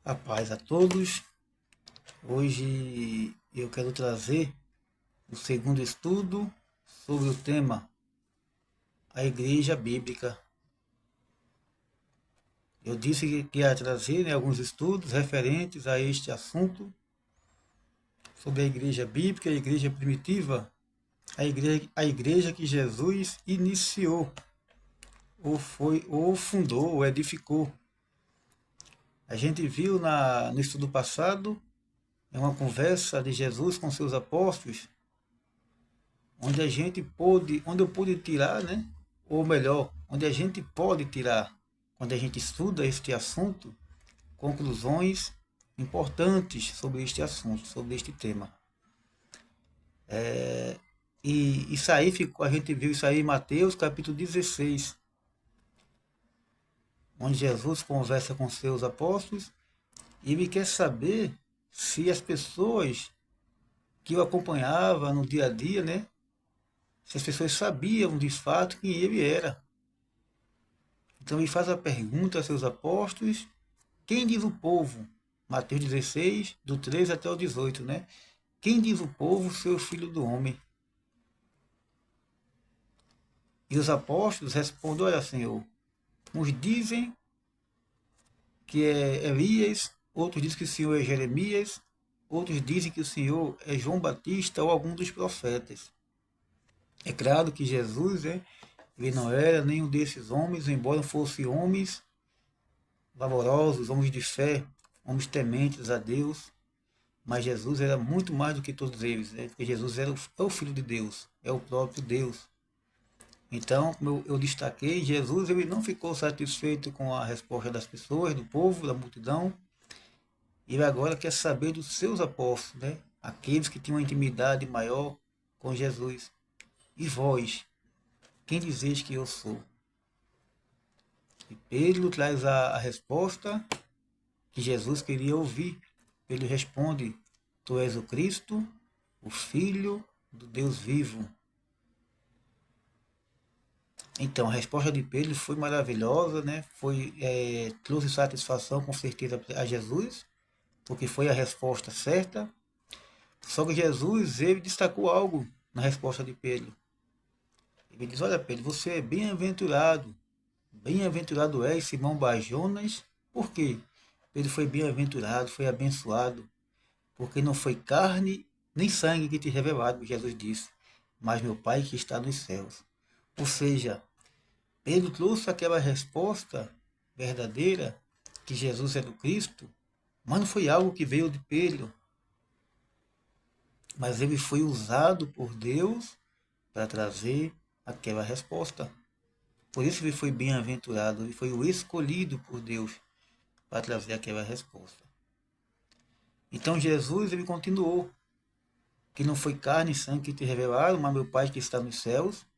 A paz a todos. Hoje eu quero trazer o segundo estudo sobre o tema a Igreja Bíblica. Eu disse que ia trazer alguns estudos referentes a este assunto sobre a Igreja Bíblica, a Igreja Primitiva, a igreja que Jesus iniciou, ou fundou, ou edificou. A gente viu no estudo passado, é uma conversa de Jesus com seus apóstolos, onde eu pude tirar, né? Ou melhor, onde a gente pode tirar, quando a gente estuda este assunto, conclusões importantes sobre este assunto, sobre este tema. E isso aí a gente viu isso aí em Mateus capítulo 16, onde Jesus conversa com seus apóstolos e ele quer saber se as pessoas que o acompanhavam no dia a dia, né? Se as pessoas sabiam de fato quem ele era. Então ele faz a pergunta a seus apóstolos: quem diz o povo? Mateus 16, do 13 até o 18, né? Quem diz o povo ser o filho do homem? E os apóstolos respondem: olha, Senhor, uns dizem que é Elias, outros dizem que o Senhor é Jeremias, outros dizem que o Senhor é João Batista ou algum dos profetas. É claro que Jesus, ele não era nenhum desses homens, embora fossem homens valorosos, homens de fé, homens tementes a Deus, mas Jesus era muito mais do que todos eles, porque Jesus é o Filho de Deus, é o próprio Deus. Então, como eu destaquei, Jesus ele não ficou satisfeito com a resposta das pessoas, do povo, da multidão. Ele agora quer saber dos seus apóstolos, né? Aqueles que tinham uma intimidade maior com Jesus. E vós, quem dizeis que eu sou? E Pedro traz a resposta que Jesus queria ouvir. Ele responde: tu és o Cristo, o Filho do Deus vivo. Então, a resposta de Pedro foi maravilhosa, né? Trouxe satisfação com certeza a Jesus, porque foi a resposta certa. Só que Jesus, ele destacou algo na resposta de Pedro. Ele diz: olha, Pedro, você é bem-aventurado. Bem-aventurado és, Simão Bar-Jonas. Por quê? Pedro foi bem-aventurado, foi abençoado, porque não foi carne nem sangue que te revelado, Jesus disse, mas meu Pai que está nos céus. Ou seja, Pedro trouxe aquela resposta verdadeira que Jesus é do Cristo, mas não foi algo que veio de Pedro, mas ele foi usado por Deus para trazer aquela resposta. Por isso ele foi bem-aventurado, ele foi o escolhido por Deus para trazer aquela resposta. Então Jesus ele continuou, que não foi carne e sangue que te revelaram, mas meu Pai que está nos céus.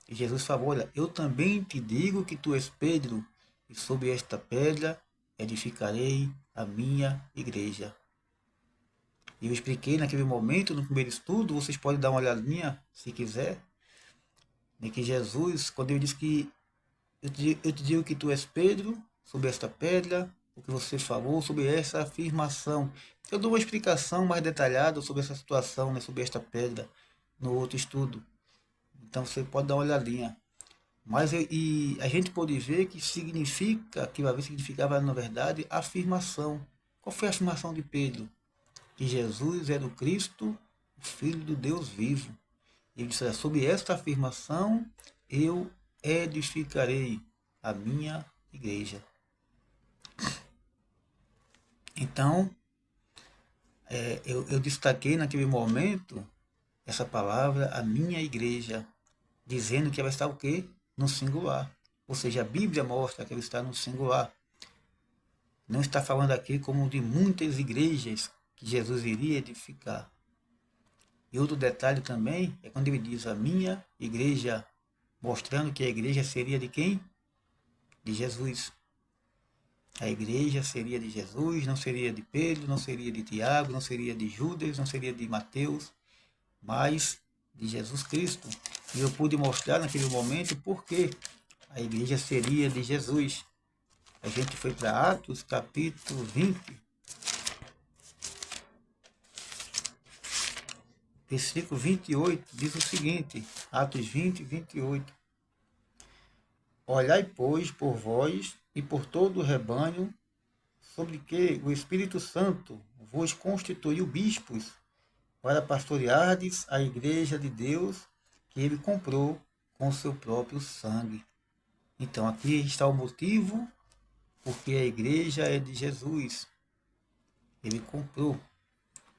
E Jesus falou: olha, eu também te digo que tu és Pedro, e sobre esta pedra edificarei a minha igreja. E eu expliquei naquele momento, no primeiro estudo, vocês podem dar uma olhadinha, se quiser, que Jesus, quando ele diz que eu te digo que tu és Pedro, sobre esta pedra, o que você falou sobre essa afirmação. Eu dou uma explicação mais detalhada sobre essa situação, né, sobre esta pedra, no outro estudo. Então você pode dar uma olhadinha. Mas e a gente pode ver que significa, que uma vez significava na verdade afirmação. Qual foi a afirmação de Pedro? Que Jesus era o Cristo, o Filho do Deus vivo. Ele disse: sobre esta afirmação eu edificarei a minha igreja. Então, eu destaquei naquele momento essa palavra, a minha igreja, dizendo que ela está o quê? No singular. Ou seja, a Bíblia mostra que ela está no singular. Não está falando aqui como de muitas igrejas que Jesus iria edificar. E outro detalhe também é quando ele diz a minha igreja, mostrando que a igreja seria de quem? De Jesus. A igreja seria de Jesus, não seria de Pedro, não seria de Tiago, não seria de Judas, não seria de Mateus, mas de Jesus Cristo. E eu pude mostrar naquele momento por que a igreja seria de Jesus. A gente foi para Atos capítulo 20, versículo 28, diz o seguinte, Atos 20, 28. Olhai, pois, por vós e por todo o rebanho, sobre que o Espírito Santo vos constituiu bispos, para pastoreardes a igreja de Deus, que ele comprou com o seu próprio sangue. Então, aqui está o motivo, porque a igreja é de Jesus. Ele comprou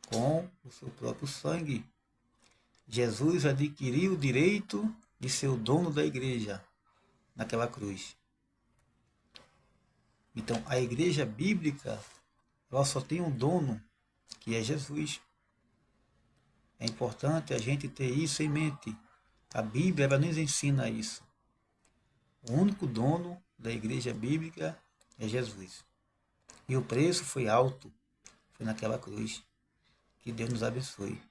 com o seu próprio sangue. Jesus adquiriu o direito de ser o dono da igreja naquela cruz. Então, a igreja bíblica, ela só tem um dono, que é Jesus. É importante a gente ter isso em mente. A Bíblia, ela nos ensina isso. O único dono da igreja bíblica é Jesus. E o preço foi alto, foi naquela cruz. Que Deus nos abençoe.